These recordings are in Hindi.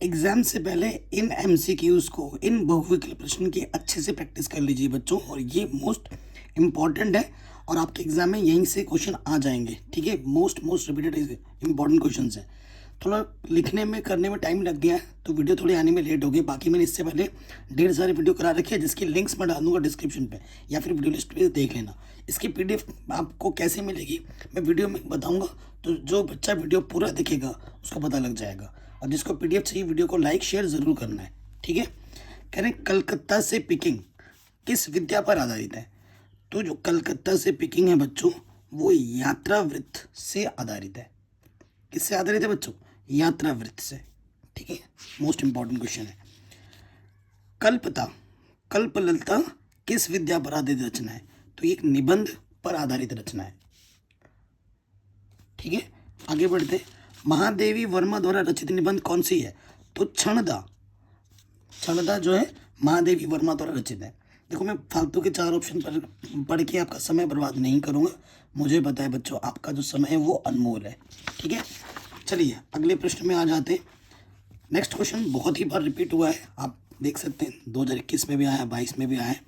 एग्जाम से पहले इन एमसीक्यूज को, इन बहुविकल्प प्रश्न की अच्छे से प्रैक्टिस कर लीजिए बच्चों, और ये मोस्ट इम्पॉर्टेंट है और आपके एग्जाम में यहीं से क्वेश्चन आ जाएंगे। ठीक है, मोस्ट रिपीटेड इंपॉर्टेंट क्वेश्चन है। थोड़ा लिखने में करने में टाइम लग गया है तो वीडियो थोड़ी आने में लेट हो गई। बाकी मैंने इससे पहले ढेर सारी वीडियो करा रखी है जिसकी लिंक्स मैं डाल दूंगा डिस्क्रिप्शन पे या फिर वीडियो लिस्ट पे देख लेना। इसकी पीडीएफ आपको कैसे मिलेगी मैं वीडियो में बताऊंगा, तो जो बच्चा वीडियो पूरा देखेगा उसको पता लग जाएगा। और जिसको पीडीएफ चाहिए वीडियो को लाइक शेयर ज़रूर करना है। ठीक है, कह रहे कलकत्ता से पिकिंग किस विद्या पर आधारित है? तो जो कलकत्ता से पिकिंग है बच्चों वो यात्रा वृत्त से आधारित है। किससे आधारित है बच्चों? यात्रा वृत्त से। ठीक है, मोस्ट इंपॉर्टेंट क्वेश्चन है। कल्पता कल्पलता किस विद्या पर आधारित रचना है? तो ये एक निबंध पर आधारित रचना है। ठीक है, आगे बढ़ते। महादेवी वर्मा द्वारा रचित निबंध कौन सी है? तो क्षणदा। क्षणदा जो है महादेवी वर्मा द्वारा रचित है। देखो मैं फालतू के 4 ऑप्शन पर पढ़ के आपका समय बर्बाद नहीं करूंगा। मुझे पता है बच्चों आपका जो समय है वो अनमोल है। ठीक है, चलिए अगले प्रश्न में आ जाते हैं। नेक्स्ट क्वेश्चन बहुत ही बार रिपीट हुआ है, आप देख सकते हैं 2021 में भी आया, 22 में भी आया है।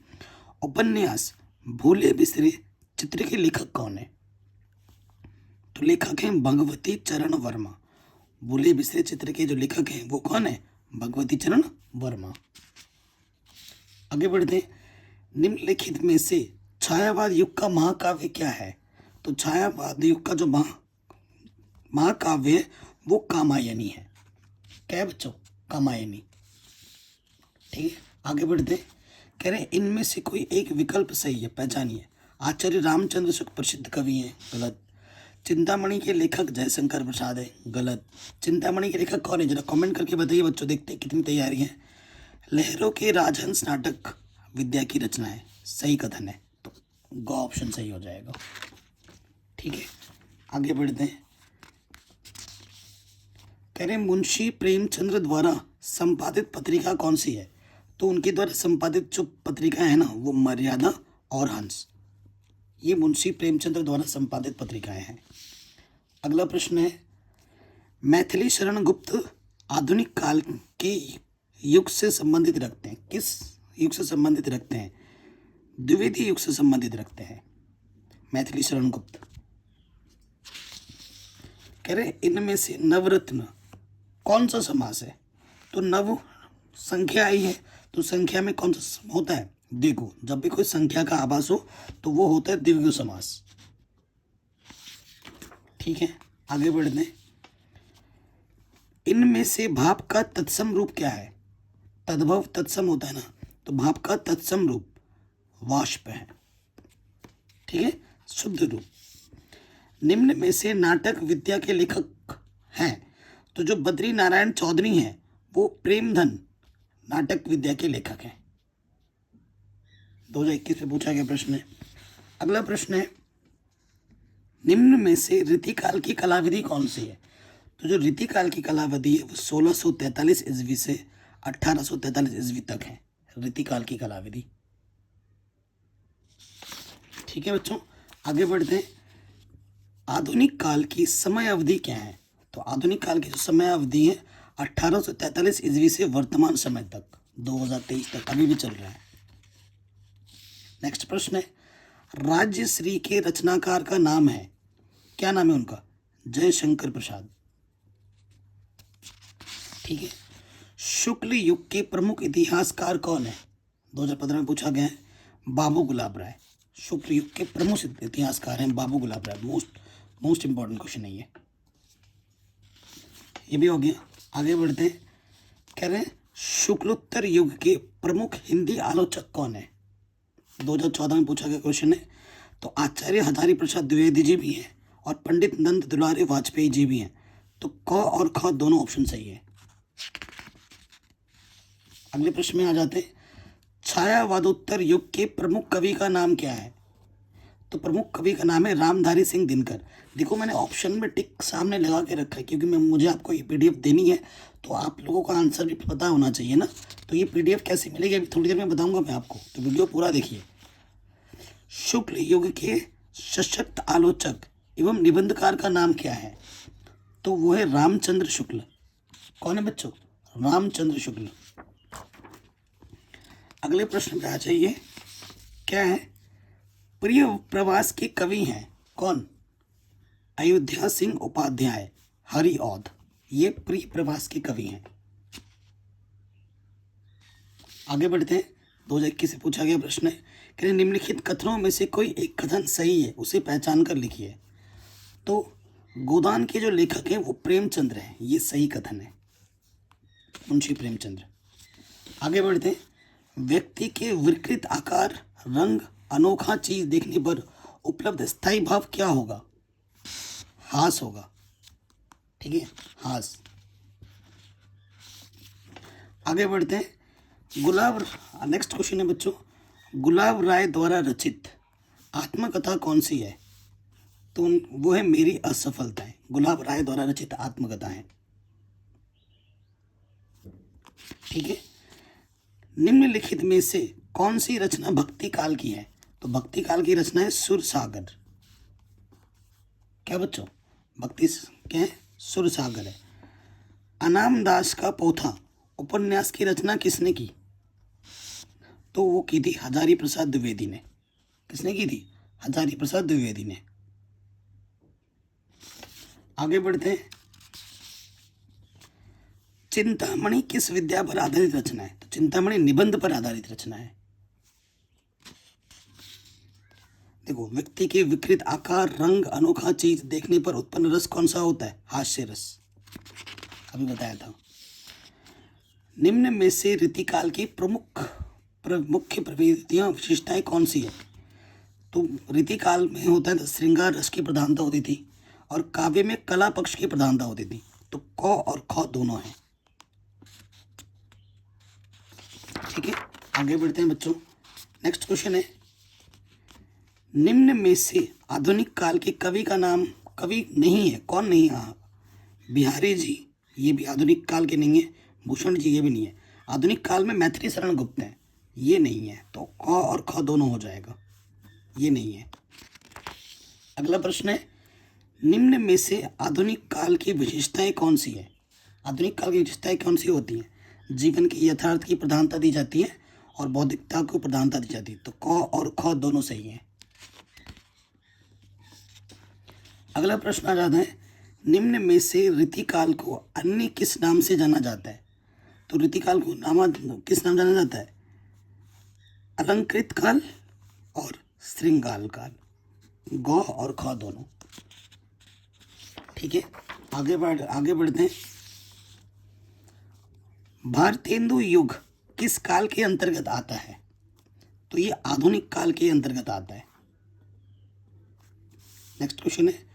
उपन्यास भूले बिसरे चित्र के लेखक कौन है? तो लेखक हैं भगवती चरण वर्मा। भूले बिसरे चित्र के जो लेखक हैं वो कौन है? भगवती चरण वर्मा। आगे बढ़ते हैं। निम्नलिखित में से छायावाद युग का महाकाव्य क्या है? तो छायावाद युग का जो महाकाव्य वो कामायनी है। क्या है बच्चों? कामायनी। ठीक है, आगे बढ़ते हैं। कह रहे हैं इनमें से कोई एक विकल्प सही है, पहचानिए। आचार्य रामचंद्र शुक्ल प्रसिद्ध कवि हैं, गलत। चिंतामणि के लेखक जयशंकर प्रसाद है, गलत। चिंतामणि के लेखक कौन है जरा कमेंट करके बताइए बच्चों, देखते हैं कितनी तैयारी है। लहरों के राजहंस नाटक विद्या की रचना है, सही कथन है, तो ग ऑप्शन सही हो जाएगा। ठीक है, आगे बढ़ते हैं। कह रहे मुंशी प्रेमचंद्र द्वारा संपादित पत्रिका कौन सी है? तो उनके द्वारा संपादित जो पत्रिका है ना वो मर्यादा और हंस, ये मुंशी प्रेमचंद्र द्वारा संपादित पत्रिकाएं हैं। अगला प्रश्न है मैथिली शरण गुप्त आधुनिक काल के युग से संबंधित रखते हैं। किस युग से संबंधित रखते हैं? द्विवेदी युग से संबंधित रखते हैं मैथिली शरण गुप्त। कह रहे इनमें से नवरत्न कौन सा समास है? तो नव संख्या आई है तो संख्या में कौन सा होता है? देखो जब भी कोई संख्या का आभास हो तो वो होता है द्विगु समास। ठीक है, आगे बढ़ते हैं। इनमें से भाप का तत्सम रूप क्या है? तद्भव तत्सम होता है ना, तो भाप का तत्सम रूप वाष्प है। ठीक है, शुद्ध रूप। निम्न में से नाटक विद्या के लेखक हैं, तो जो बद्री नारायण चौधरी हैं वो प्रेमधन नाटक विद्या के लेखक हैं। 2021 में पूछा गया प्रश्न है। अगला प्रश्न है निम्न में से रीतिकाल की कलाविधि कौन सी है? तो जो रीतिकाल की कलाविधि है वो 1643 ईस्वी से 1843 ईस्वी तक है, रीतिकाल की कलाविधि। ठीक है बच्चों, आगे बढ़ते हैं। आधुनिक काल की समय अवधि क्या है? तो आधुनिक काल की जो समय अवधि है 1843 ईस्वी से वर्तमान समय तक, 2023 तक अभी भी चल रहा है। नेक्स्ट प्रश्न है राज्यश्री के रचनाकार का नाम है, क्या नाम है उनका? जयशंकर प्रसाद। ठीक है, शुक्ल युग के प्रमुख इतिहासकार कौन है? 2015 में पूछा गया है, बाबू गुलाब राय। शुक्ल युग के प्रमुख इतिहासकार हैं बाबू गुलाब राय। मोस्ट इंपॉर्टेंट क्वेश्चन है ये भी हो गया। आगे बढ़ते हैं। कह रहे हैं शुक्लोत्तर युग के प्रमुख हिंदी आलोचक कौन है? 2014 में पूछा गया क्वेश्चन है। तो आचार्य हजारी प्रसाद द्विवेदी जी भी हैं और पंडित नंद दुलारे वाजपेयी जी भी हैं, तो क और ख दोनों ऑप्शन सही है। अगले प्रश्न में आ जाते हैं। छायावादोत्तर युग के प्रमुख कवि का नाम क्या है? तो प्रमुख कवि का नाम है रामधारी सिंह दिनकर। देखो मैंने ऑप्शन में टिक सामने लगा के रखा है क्योंकि मुझे आपको ये पीडीएफ देनी है तो आप लोगों का आंसर भी पता होना चाहिए ना। तो ये पीडीएफ कैसे मिलेगी अभी थोड़ी देर में बताऊंगा मैं आपको, तो वीडियो पूरा देखिए। शुक्ल युग के सशक्त आलोचक एवं निबंधकार का नाम क्या है? तो वो है रामचंद्र शुक्ल। कौन है बच्चों? रामचंद्र शुक्ल। अगले प्रश्न पे आ जाइए। क्या है? प्रिय प्रवास के कवि हैं कौन? अयोध्या सिंह उपाध्याय, हरिऔध, ये प्रिय प्रवास के कवि हैं। आगे बढ़ते हैं। 2021 से पूछा गया प्रश्न है कि निम्नलिखित कथनों में से कोई एक कथन सही है, उसे पहचान कर लिखिए। तो गोदान के जो लेखक हैं वो प्रेमचंद्र हैं, ये सही कथन है, मुंशी प्रेमचंद्र। आगे बढ़ते हैं। व्यक्ति के विकृत आकार, रंग, अनोखा चीज देखने पर उपलब्ध स्थायी भाव क्या होगा? हास होगा। ठीक है, हास। आगे बढ़ते हैं। नेक्स्ट क्वेश्चन है बच्चों, गुलाब राय द्वारा रचित आत्मकथा कौन सी है? तो वो है मेरी असफलताएं। गुलाब राय द्वारा रचित आत्मकथा है। ठीक है। निम्नलिखित में से कौन सी रचना भक्ति काल की है? तो भक्ति काल की रचना है सुर सागर। क्या बच्चों? भक्ति क्या है? सुर सागर है। अनाम दास का पोथा उपन्यास की रचना किसने की? तो वो की थी हजारी प्रसाद द्विवेदी ने। किसने की थी? हजारी प्रसाद द्विवेदी ने। आगे बढ़ते हैं। चिंतामणि किस विद्या पर आधारित रचना है? तो चिंतामणि निबंध पर आधारित रचना है। देखो, व्यक्ति के विकृत आकार, रंग, अनोखा चीज देखने पर उत्पन्न रस कौन सा होता है? हास्य रस, अभी बताया था। निम्न में से रीतिकाल की मुख्य प्रवृत्तियां, विशेषताएं कौन सी है? तो रीतिकाल में होता है श्रृंगार रस की प्रधानता होती थी और काव्य में कला पक्ष की प्रधानता होती थी। तो क और ख दोनों हैं। ठीक है, आगे बढ़ते हैं बच्चों। नेक्स्ट क्वेश्चन है, निम्न में से आधुनिक काल के कवि का नाम कवि नहीं है, कौन नहीं है? बिहारी जी, ये भी आधुनिक काल के नहीं है। भूषण जी, ये भी नहीं है। आधुनिक काल में मैथिली शरण गुप्त हैं, ये नहीं है। तो क और ख दोनों हो जाएगा, ये नहीं है। अगला प्रश्न है, निम्न में से आधुनिक काल की विशेषताएं कौन सी है? आधुनिक काल की विशेषताएं कौन सी होती हैं? जीवन की यथार्थ की प्रधानता दी जाती है और बौद्धिकता को प्रधानता दी जाती है। तो क और ख दोनों सही हैं। अगला प्रश्न आ जाता है, निम्न में से रीतिकाल को अन्य किस नाम से जाना जाता है? तो रीतिकाल को किस नाम जाना जाता है? अलंकृत काल और श्रृंगार काल, ग और ख दोनों। ठीक है, आगे बढ़ते हैं। भारतेंदु युग किस काल के अंतर्गत आता है? तो ये आधुनिक काल के अंतर्गत आता है। नेक्स्ट क्वेश्चन है,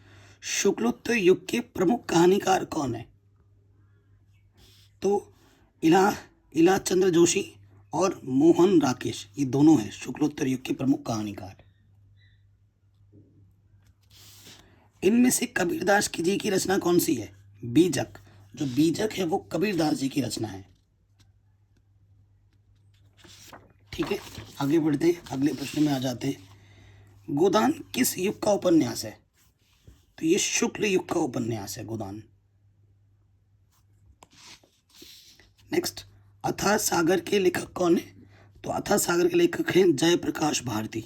शुक्लोत्तर युग के प्रमुख कहानीकार कौन है? तो इला चंद्र जोशी और मोहन राकेश, ये दोनों हैं शुक्लोत्तर युग के प्रमुख कहानीकार। इनमें से कबीरदास जी की रचना कौन सी है? बीजक। जो बीजक है वो कबीरदास जी की रचना है। ठीक है, आगे बढ़ते हैं। अगले प्रश्न में आ जाते हैं। गोदान किस युग का उपन्यास है? तो ये शुक्ल युग का उपन्यास है गोदान। नेक्स्ट, अथाह सागर के लेखक कौन है? तो अथाह सागर के लेखक हैं जयप्रकाश भारती।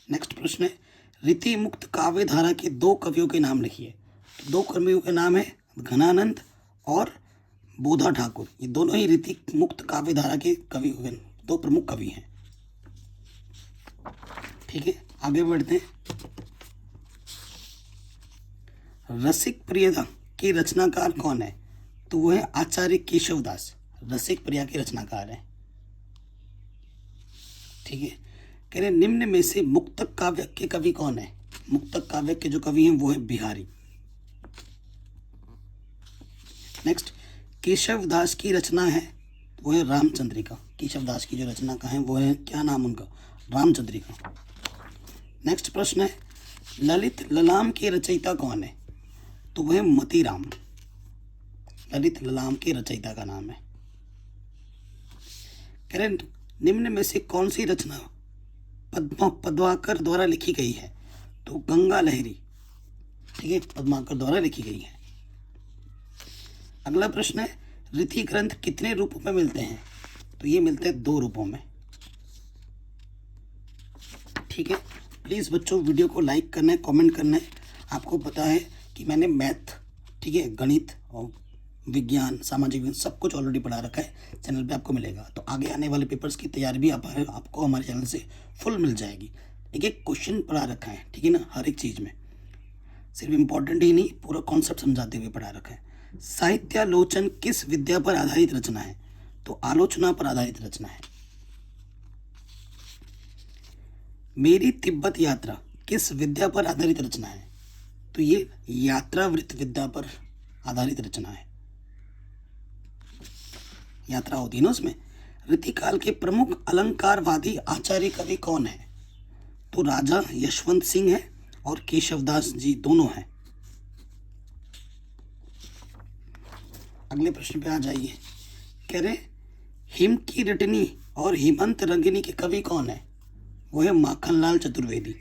नेक्स्ट प्रश्न है, रीति मुक्त काव्य धारा के दो कवियों के नाम लिखिए। तो दो कवियों के नाम है घनानंद और बोधा ठाकुर। ये दोनों ही रीति मुक्त काव्य धारा के कवि, दो प्रमुख कवि हैं। ठीक है, आगे बढ़ते हैं। रसिक प्रिया के रचनाकार कौन है? तो वो है आचार्य केशवदास, रसिक प्रिया के रचनाकार हैं। ठीक है, कह रहे निम्न में से मुक्तक काव्य के कवि कौन है? मुक्तक काव्य के जो कवि हैं वो है बिहारी। नेक्स्ट, केशवदास की रचना है वो है रामचंद्रिका। केशवदास की जो रचना का है वो है, क्या नाम उनका? रामचंद्रिका। नेक्स्ट प्रश्न है, ललित ललाम के रचयिता कौन है? तो वह मतीराम। ललित ललाम के रचयिता का नाम है। कह रहे निम्न में से कौन सी रचना पद्माकर द्वारा लिखी गई है? तो गंगा लहरी। ठीक है, पद्माकर द्वारा लिखी गई है। अगला प्रश्न है, रीति ग्रंथ कितने रूपों में मिलते हैं? तो ये मिलते हैं 2 रूपों में। ठीक है, प्लीज़ बच्चों वीडियो को लाइक करना है, कमेंट करना है। आपको पता है कि मैंने मैथ, ठीक है, गणित और विज्ञान, सामाजिक विज्ञान सब कुछ ऑलरेडी पढ़ा रखा है, चैनल पे आपको मिलेगा। तो आगे आने वाले पेपर्स की तैयारी भी आपको हमारे चैनल से फुल मिल जाएगी। एक एक क्वेश्चन पढ़ा रखा है, ठीक है ना, हर एक चीज़ में, सिर्फ इम्पोर्टेंट ही नहीं, पूरा कॉन्सेप्ट समझाते हुए पढ़ा रखा है। साहित्यालोचन किस विद्या पर आधारित रचना है? तो आलोचना पर आधारित रचना है। मेरी तिब्बत यात्रा किस विद्या पर आधारित रचना है? तो ये यात्रावृत्त विद्या पर आधारित रचना है। यात्रा होती है ना उसमें। रीतिकाल के प्रमुख अलंकारवादी आचार्य कवि कौन है? तो राजा यशवंत सिंह है और केशवदास जी दोनों हैं। अगले प्रश्न पे आ जाइए। कह रहे हिम की रटनी और हेमंत रंगिनी के कवि कौन है? वो है माखनलाल चतुर्वेदी।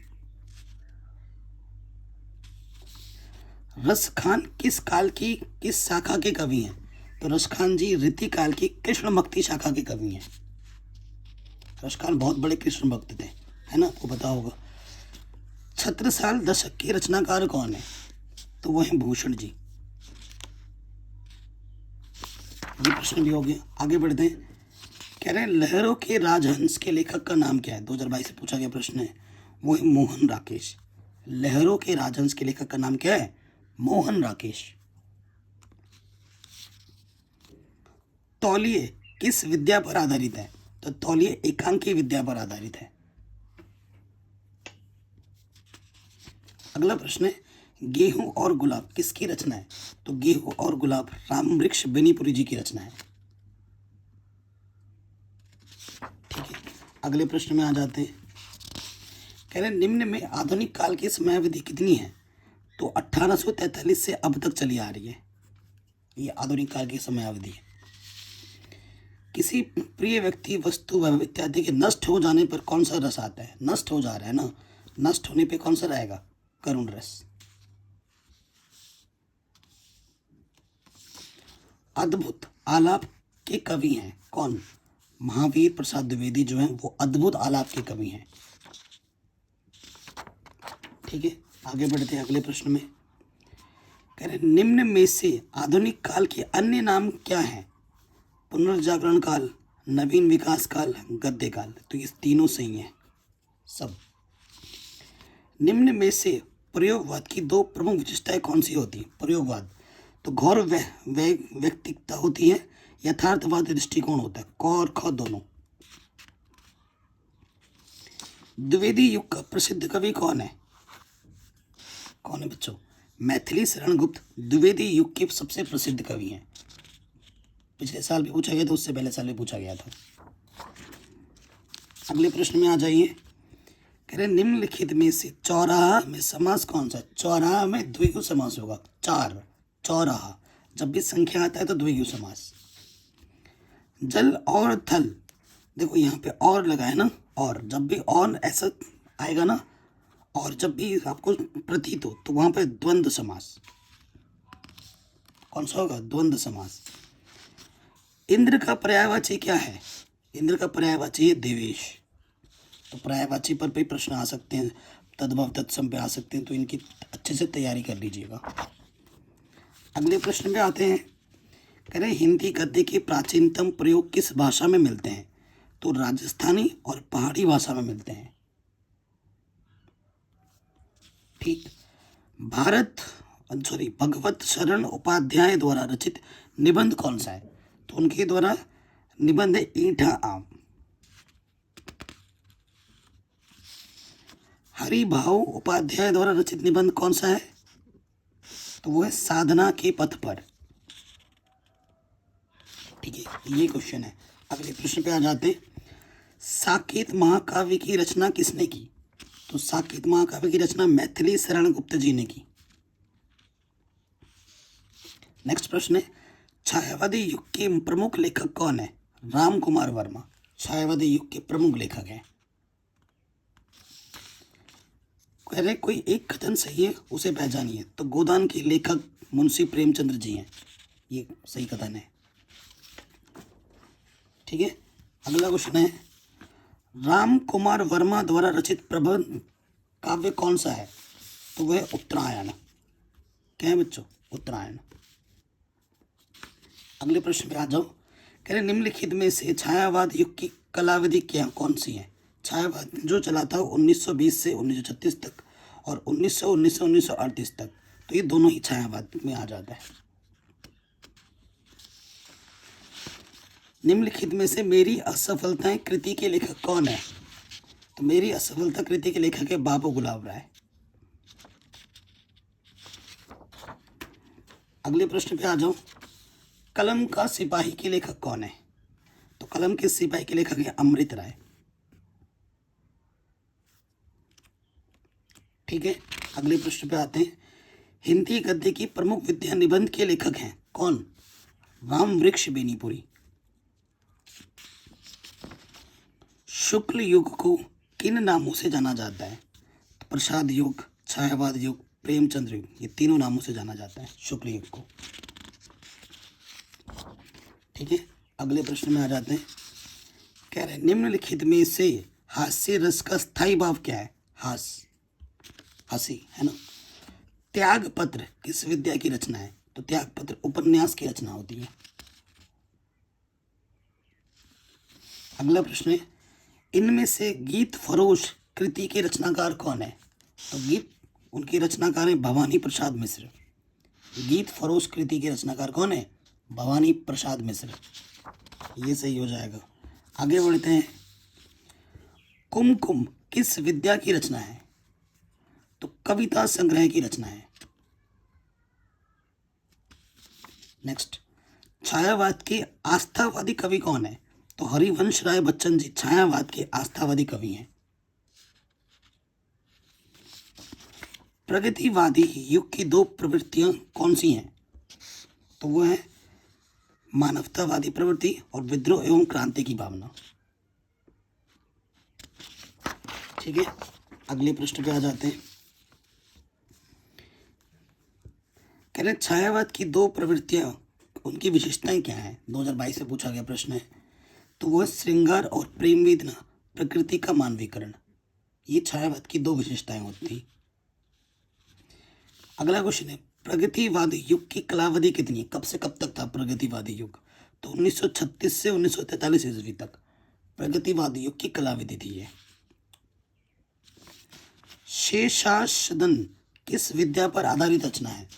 रसखान किस काल की किस शाखा के कवि हैं? तो रसखान जी रीति काल की कृष्ण भक्ति शाखा के कवि हैं। रसखान बहुत बड़े कृष्ण भक्त थे, है ना, आपको पता होगा। छत्रसाल दशक के रचनाकार कौन है? तो वो है भूषण जी। ये प्रश्न भी हो गया। आगे बढ़ते हैं। कह रहे हैं लहरों के राजहंस के लेखक का नाम क्या है? 2022 से पूछा गया प्रश्न है, वो है मोहन राकेश। लहरों के राजहंस के लेखक का नाम क्या है? मोहन राकेश। तौलिए किस विद्या पर आधारित है? तो तौलिए एकांकी विद्या पर आधारित है। अगला प्रश्न है गेहूं और गुलाब किसकी रचना है? तो गेहूं और गुलाब रामवृक्ष बेनीपुरी जी की रचना है। ठीक है, अगले प्रश्न में आ जाते हैं। कह रहे निम्न में आधुनिक काल की समयावधि कितनी है? तो 1843 से अब तक चली आ रही है। ये आधुनिक काल की समयावधि है। किसी प्रिय व्यक्ति, वस्तु, वैभव इत्यादि के नष्ट हो जाने पर कौन सा रस आता है? नष्ट हो जा रहा है ना, नष्ट होने पे कौन सा रहेगा? करुण रस। अद्भुत आलाप के कवि हैं कौन? महावीर प्रसाद द्विवेदी जो हैं वो अद्भुत आलाप के कवि हैं। ठीक है, आगे बढ़ते हैं अगले प्रश्न में। कह रहे निम्न में से आधुनिक काल के अन्य नाम क्या है? पुनर्जागरण काल, नवीन विकास काल, गद्य काल। तो ये तीनों सही हैं सब। निम्न में से प्रयोगवाद की 2 प्रमुख विशेषताएं कौन सी होती हैं? प्रयोगवाद तो घोर व्यक्तिकता होती है, यथार्थवाद दृष्टिकोण होता है। क और ख दोनों। द्विवेदी युग का प्रसिद्ध कवि कौन है? कौन है बच्चों? मैथिली शरण गुप्त द्विवेदी युग के सबसे प्रसिद्ध कवि हैं। पिछले साल भी पूछा गया था, उससे पहले साल भी पूछा गया था। अगले प्रश्न में आ जाइए। कह रहे निम्नलिखित में से चौराहा में समास कौन सा है? चौराहा में द्विगु समास होगा। चार, चौराहा, जब भी संख्या आता है तो द्विगु समास। जल और थल, देखो यहाँ पे और लगा है ना, और जब भी और ऐसा आएगा ना, और जब भी आपको प्रतीत हो तो वहां पे द्वंद्व समास। कौन सा होगा? द्वंद्व समास। इंद्र का पर्यायवाची क्या है? इंद्र का पर्यायवाची है देवेश। तो पर्यायवाची पर भी प्रश्न आ सकते हैं, तद्भव तत्सम पे आ सकते हैं, तो इनकी अच्छे से तैयारी कर लीजिएगा। अगले प्रश्न में आते हैं। कह रहे हिंदी गद्य के प्राचीनतम प्रयोग किस भाषा में मिलते हैं? तो राजस्थानी और पहाड़ी भाषा में मिलते हैं। ठीक। भगवत शरण उपाध्याय द्वारा रचित निबंध कौन सा है? तो उनके द्वारा निबंध है ईंठा आम। हरिभाव उपाध्याय द्वारा रचित निबंध कौन सा है? तो वो है साधना के पथ पर। ठीक है, ये क्वेश्चन है। अगले प्रश्न पे आ जाते। साकेत महाकाव्य की रचना किसने की? तो साकेत महाकाव्य की रचना मैथिली शरण गुप्त जी ने की। नेक्स्ट प्रश्न है छायावादी युग के प्रमुख लेखक कौन है? राम कुमार वर्मा छायावादी युग के प्रमुख लेखक हैं। कह रहे कोई एक कथन सही है उसे पहचानिए। तो गोदान के लेखक मुंशी प्रेमचंद्र जी हैं। ये सही कथन है। ठीक है, अगला क्वेश्चन है, राम कुमार वर्मा द्वारा रचित प्रबंध काव्य कौन सा है? तो वह उत्तरायण। क्या है बच्चों? उत्तरायण। अगले प्रश्न पे आ जाओ। कह रहे निम्नलिखित में से छायावाद युग की कलाविधि क्या कौन सी है? छायावाद जो चला था 1920 से 1936 तक और 1919 से 1938 तक, तो ये दोनों ही छायावाद में आ जाता है। निम्नलिखित में से मेरी असफलताएं कृति के लेखक कौन है? तो मेरी असफलता कृति के लेखक है बाबू गुलाब राय। अगले प्रश्न पे आ जाओ। कलम का सिपाही के लेखक कौन है? तो कलम के सिपाही के लेखक है अमृत राय। ठीक है, अगले प्रश्न पे आते हैं। हिंदी गद्य की प्रमुख विद्या निबंध के लेखक हैं कौन? राम वृक्ष बेनीपुरी। शुक्ल युग को किन नामों से जाना जाता है? तो प्रसाद युग, छायावाद युग, प्रेमचंद्र युग, ये तीनों नामों से जाना जाता है शुक्ल युग को। ठीक है, अगले प्रश्न में आ जाते हैं। कह रहे निम्नलिखित में से हास्य रस का स्थायी भाव क्या है? हंसी, है ना। त्याग पत्र किस विद्या की रचना है? तो त्याग पत्र उपन्यास की रचना होती है। अगला प्रश्न है, इनमें से गीत फरोश कृति के रचनाकार कौन है? तो गीत उनके रचनाकार हैं भवानी प्रसाद मिश्र। गीत फरोश कृति के रचनाकार कौन है? भवानी प्रसाद मिश्र। ये सही हो जाएगा। आगे बढ़ते हैं। कुमकुम किस विद्या की रचना है? तो कविता संग्रह की रचना है। नेक्स्ट, छायावाद के आस्थावादी कवि कौन है? तो हरिवंश राय बच्चन जी छायावाद के आस्थावादी कवि हैं। प्रगतिवादी युग की दो प्रवृत्तियां कौन सी हैं? तो वो है मानवतावादी प्रवृत्ति और विद्रोह एवं क्रांति की भावना। ठीक है, अगले प्रश्न पे आ जाते हैं। कह रहे छायावाद की दो प्रवृत्तियां, उनकी विशेषताएं क्या हैं? 2022 से पूछा गया प्रश्न है। तो वह श्रृंगार और प्रेम वेदना, प्रकृति का मानवीकरण, ये छायावाद की दो विशेषताएं होती। अगला क्वेश्चन है, प्रगतिवादी युग की कलावधि कितनी है? कब से कब तक था प्रगतिवादी युग? तो 1936 से 1943 ईस्वी तक प्रगतिवादी युग की कलाविधि थी ये। शेषासदन किस विद्या पर आधारित रचना है?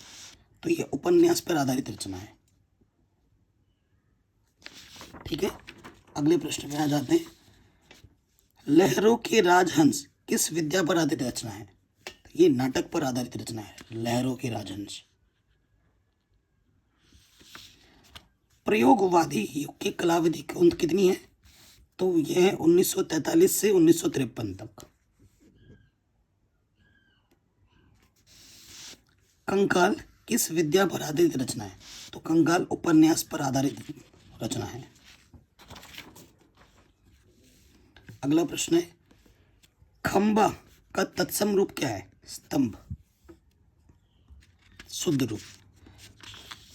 तो ये उपन्यास पर आधारित रचना है। ठीक है, अगले प्रश्न में आ जाते हैं। लहरों के राजहंस किस विद्या पर आधारित रचना है? तो ये नाटक पर आधारित रचना है, लहरों के राजहंस। प्रयोगवादी युग की कलाविधि कितनी है? तो यह है 1943 से 1953 तक। कंकाल किस विद्या पर आधारित रचना है? तो कंकाल उपन्यास पर आधारित रचना है। अगला प्रश्न है, खंबा का तत्सम रूप क्या है? स्तंभ, शुद्ध रूप।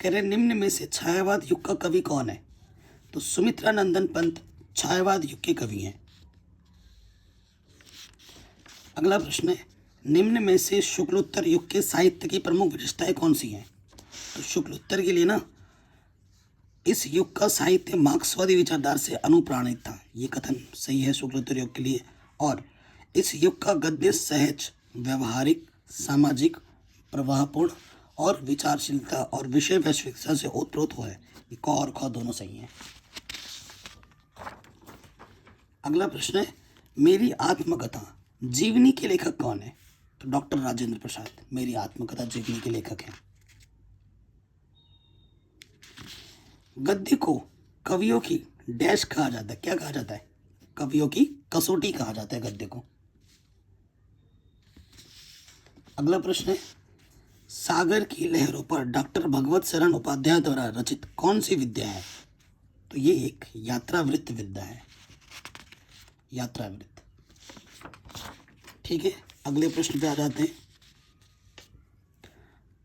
कह रहे निम्न में से छायावाद युग का कवि कौन है? तो सुमित्रानंदन पंत छायावाद युग के कवि हैं। अगला प्रश्न है, निम्न में से शुक्लोत्तर युग के साहित्य की प्रमुख विशेषताएं कौन सी हैं? तो शुक्लोत्तर के लिए ना, इस युग का साहित्य मार्क्सवादी विचारधारा से अनुप्राणित था, ये कथन सही है शुक्लोत्तर युग के लिए। और इस युग का गद्य सहज, व्यवहारिक, सामाजिक, प्रवाहपूर्ण और विचारशीलता और विषय वैश्विकता से ओतप्रोत हुआ है। ये क और ख दोनों सही हैं। अगला प्रश्न है, मेरी आत्मकथा जीवनी के लेखक कौन है? तो डॉक्टर राजेंद्र प्रसाद मेरी आत्मकथा जीवनी के लेखक हैं। गद्य को कवियों की डैश कहा जाता है, क्या कहा जाता है? कवियों की कसौटी कहा जाता है गद्य को। अगला प्रश्न है, सागर की लहरों पर डॉक्टर भगवत शरण उपाध्याय द्वारा रचित कौन सी विद्या है? तो ये एक यात्रावृत्त विद्या है, यात्रावृत्त। ठीक है, अगले प्रश्न पे आ जाते हैं।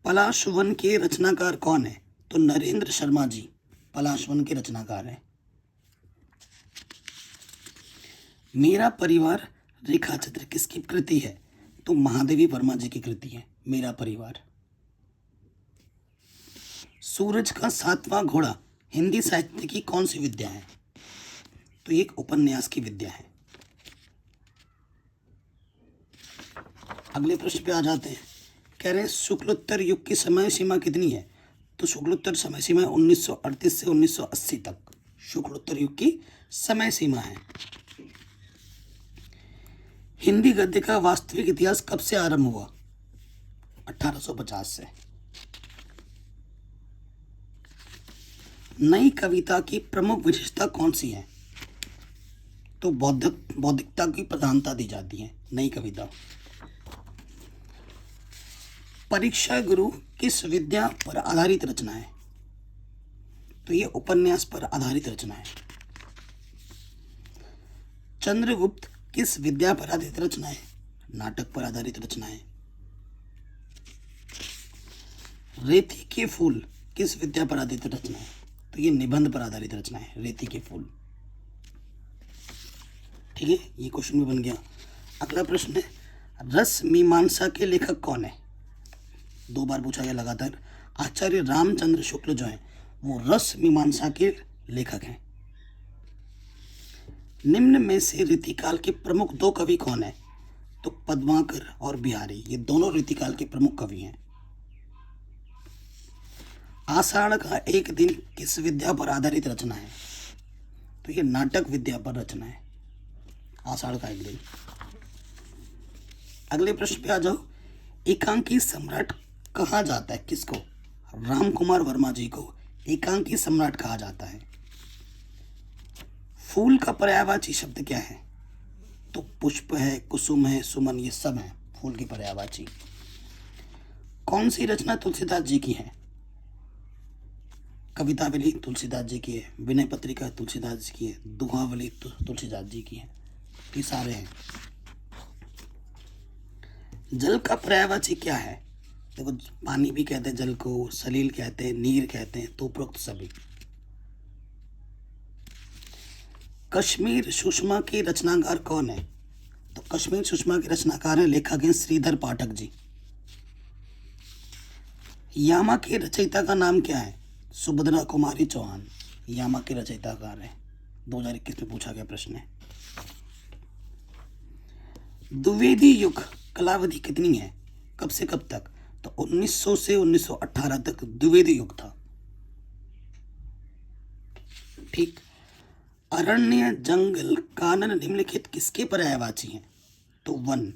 पलाश वन के रचनाकार कौन है? तो नरेंद्र शर्मा जी पलाशवन के रचनाकार हैं। मेरा परिवार रेखा चित्र किसकी कृति है? तो महादेवी वर्मा जी की कृति है मेरा परिवार। सूरज का सातवां घोड़ा हिंदी साहित्य की कौन सी विद्या है? तो ये एक उपन्यास की विद्या है। अगले प्रश्न पे आ जाते हैं। कह रहे हैं शुक्लोत्तर युग की समय सीमा कितनी है? तो शुक्लोत्तर समय सीमा 1938 से 1980 तक शुक्लोत्तर युग की समय सीमा है। हिंदी गद्य का वास्तविक इतिहास कब से आरंभ हुआ? 1850 से। नई कविता की प्रमुख विशेषता कौन सी है? तो बौद्धिकता की प्रधानता दी जाती है नई कविता। परीक्षा गुरु किस विद्या पर आधारित रचना है? तो ये उपन्यास पर आधारित रचना है। चंद्रगुप्त किस विद्या पर आधारित रचना है? नाटक पर आधारित रचना है। रेती के फूल किस विद्या पर आधारित रचना है? तो ये निबंध पर आधारित रचना है रेती के फूल। ठीक है, ये क्वेश्चन भी बन गया। अगला प्रश्न है रस मीमांसा के लेखक कौन है? 2 बार पूछा गया लगातार। आचार्य रामचंद्र शुक्ल जो है वो रस मीमांसा के लेखक हैं। निम्न में से रीतिकाल के प्रमुख 2 कवि कौन है? तो पद्माकर और बिहारी, ये दोनों रीतिकाल के प्रमुख कवि हैं। आषाढ़ का एक दिन किस विद्या पर आधारित रचना है? तो ये नाटक विद्या पर रचना है आषाढ़ का एक दिन। अगले प्रश्न पे आ जाओ। एकांकी सम्राट कहा जाता है किसको? राम कुमार वर्मा जी को एकांकी सम्राट कहा जाता है। फूल का पर्यायवाची शब्द क्या है? तो पुष्प है, कुसुम है, सुमन, ये सब है फूल की पर्यायवाची। कौन सी रचना तुलसीदास जी की है? कवितावली तुलसीदास जी की है, विनय पत्रिका तुलसीदास जी की है, दोहावली तुलसीदास जी की है। ये सारे हैं। जल का पर्यायवाची क्या है? देखो पानी भी कहते हैं जल को, सलील कहते हैं, नीर कहते हैं, तो उपरोक्त सभी। कश्मीर सुषमा के रचनाकार कौन है? तो कश्मीर सुषमा के रचनाकार हैं, लेखक हैं श्रीधर पाठक जी। यामा के रचयिता का नाम क्या है? सुभद्रा कुमारी चौहान यामा के रचयिताकार है। 2021 में पूछा गया प्रश्न है। द्विवेदी युग कालावधि कितनी है? कब से कब तक? तो 1900 से 1918 तक द्विवेदी युग था। ठीक। अरण्य, जंगल, कानन निम्नलिखित किसके पर्यायवाची हैं? तो वन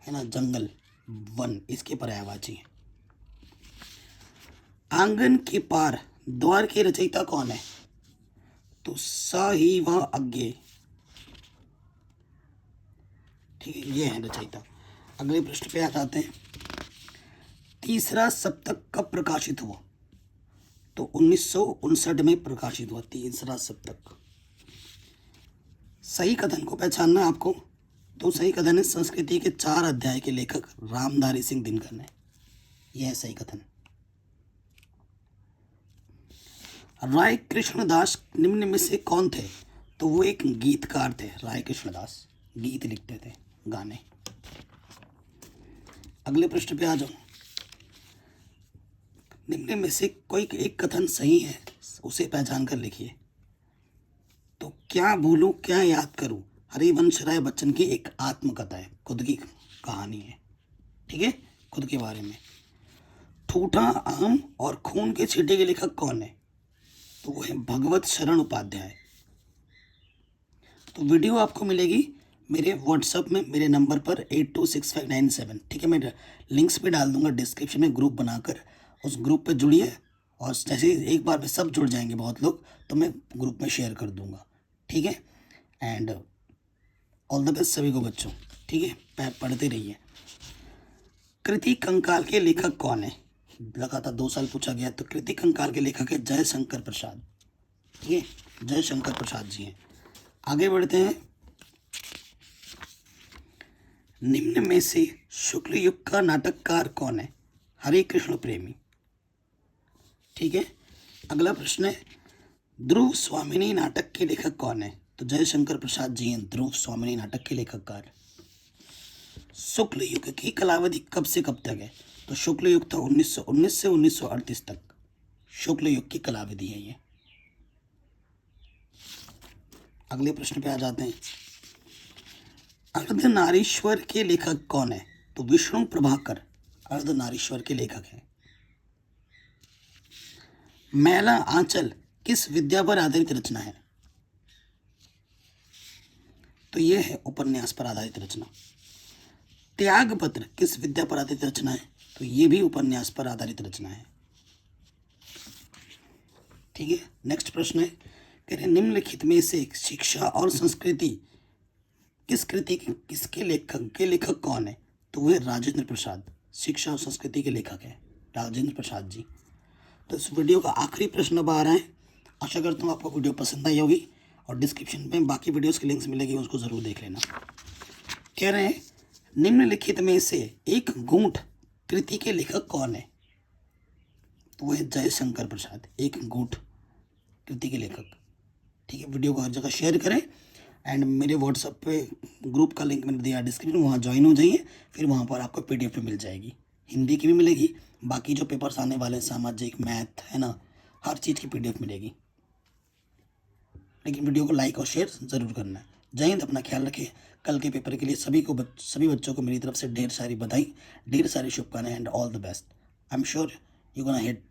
है ना, जंगल, वन इसके पर्यायवाची हैं। आंगन के पार द्वार के रचयिता कौन है? तो साहिवाग्य। ठीक है, ये है रचयिता। अगले पृष्ठ पे आ जाते हैं। तीसरा सप्तक कब प्रकाशित हुआ? तो 1959 में प्रकाशित हुआ तीसरा सप्तक। सही कथन को पहचानना आपको। तो सही कथन है संस्कृति के 4 अध्याय के लेखक रामधारी सिंह दिनकर ने। यह है सही कथन। राय कृष्णदास निम्न में से कौन थे? तो वो एक गीतकार थे। राय कृष्णदास गीत लिखते थे, गाने। अगले पृष्ठ पे आ जाओ। निम्न में से कोई एक कथन सही है, उसे पहचान कर लिखिए। तो क्या भूलूं क्या याद करूं हरिवंश राय बच्चन की एक आत्मकथा है, खुद की कहानी है। ठीक है, खुद के बारे में। ठूठा आम और खून के छींटे के लेखक कौन है? तो वो है भगवत शरण उपाध्याय। तो वीडियो आपको मिलेगी मेरे व्हाट्सएप में, मेरे नंबर पर 826597। ठीक है, मैं लिंक्स भी डाल दूंगा डिस्क्रिप्शन में, ग्रुप बनाकर उस ग्रुप पे जुड़िए। और जैसे एक बार में सब जुड़ जाएंगे बहुत लोग, तो मैं ग्रुप में शेयर कर दूंगा। ठीक है, एंड ऑल द बेस्ट सभी को बच्चों। ठीक है, पढ़ते रहिए। कृति कंकाल के लेखक कौन है? लगातार 2 साल पूछा गया। तो कृति कंकाल के लेखक है जयशंकर प्रसाद। ठीक है, जयशंकर प्रसाद जी हैं। आगे बढ़ते हैं। निम्न में से शुक्ल युग का नाटककार कौन है? हरे कृष्ण प्रेमी। ठीक है, अगला प्रश्न है, ध्रुव स्वामिनी नाटक के लेखक कौन है? तो जयशंकर प्रसाद जी हैं ध्रुव स्वामिनी नाटक के लेखककार। शुक्ल युग की कलावधि कब से कब तक है? तो शुक्ल युग था 1919 से 1938 तक, शुक्ल युग की कलावधि है ये। अगले प्रश्न पे आ जाते हैं, अर्धनारीश्वर के लेखक कौन है? तो विष्णु प्रभाकर अर्धनारीश्वर के लेखक हैं। मैला आंचल किस विद्या पर आधारित रचना है? तो यह है उपन्यास पर आधारित रचना। त्यागपत्र किस विद्या पर आधारित रचना है? तो ये भी उपन्यास पर आधारित रचना है। ठीक है, नेक्स्ट प्रश्न है, कह रहे निम्नलिखित में से शिक्षा और संस्कृति किस कृति किसके लेखक कौन है? तो वह राजेंद्र प्रसाद, शिक्षा और संस्कृति के लेखक हैं राजेंद्र प्रसाद जी। तो इस वीडियो का आखिरी प्रश्न अब आ रहा है। आशा करता हूँ आपको वीडियो पसंद आई होगी और डिस्क्रिप्शन में बाकी वीडियोस की लिंक्स मिलेगी, उसको ज़रूर देख लेना। कह रहे हैं निम्नलिखित में से एक गूंठ कृति के लेखक कौन है? तो वह है जयशंकर प्रसाद, एक गूंठ कृति के लेखक। ठीक है, वीडियो को हर जगह शेयर करें एंड मेरे व्हाट्सएप पे ग्रुप का लिंक मैंने दिया डिस्क्रिप्शन, वहाँ ज्वाइन हो जाइए। फिर वहाँ पर आपको PDF पे मिल जाएगी, हिंदी की भी मिलेगी, बाकी जो पेपर्स आने वाले हैं सामाजिक मैथ है ना, हर चीज़ की PDF मिलेगी। लेकिन वीडियो को लाइक और शेयर ज़रूर करना है। जय हिंद, अपना ख्याल रखिए। कल के पेपर के लिए सभी बच्चों को मेरी तरफ से ढेर सारी बधाई, ढेर सारी शुभकामनाएं and all the best. I am sure you gonna hit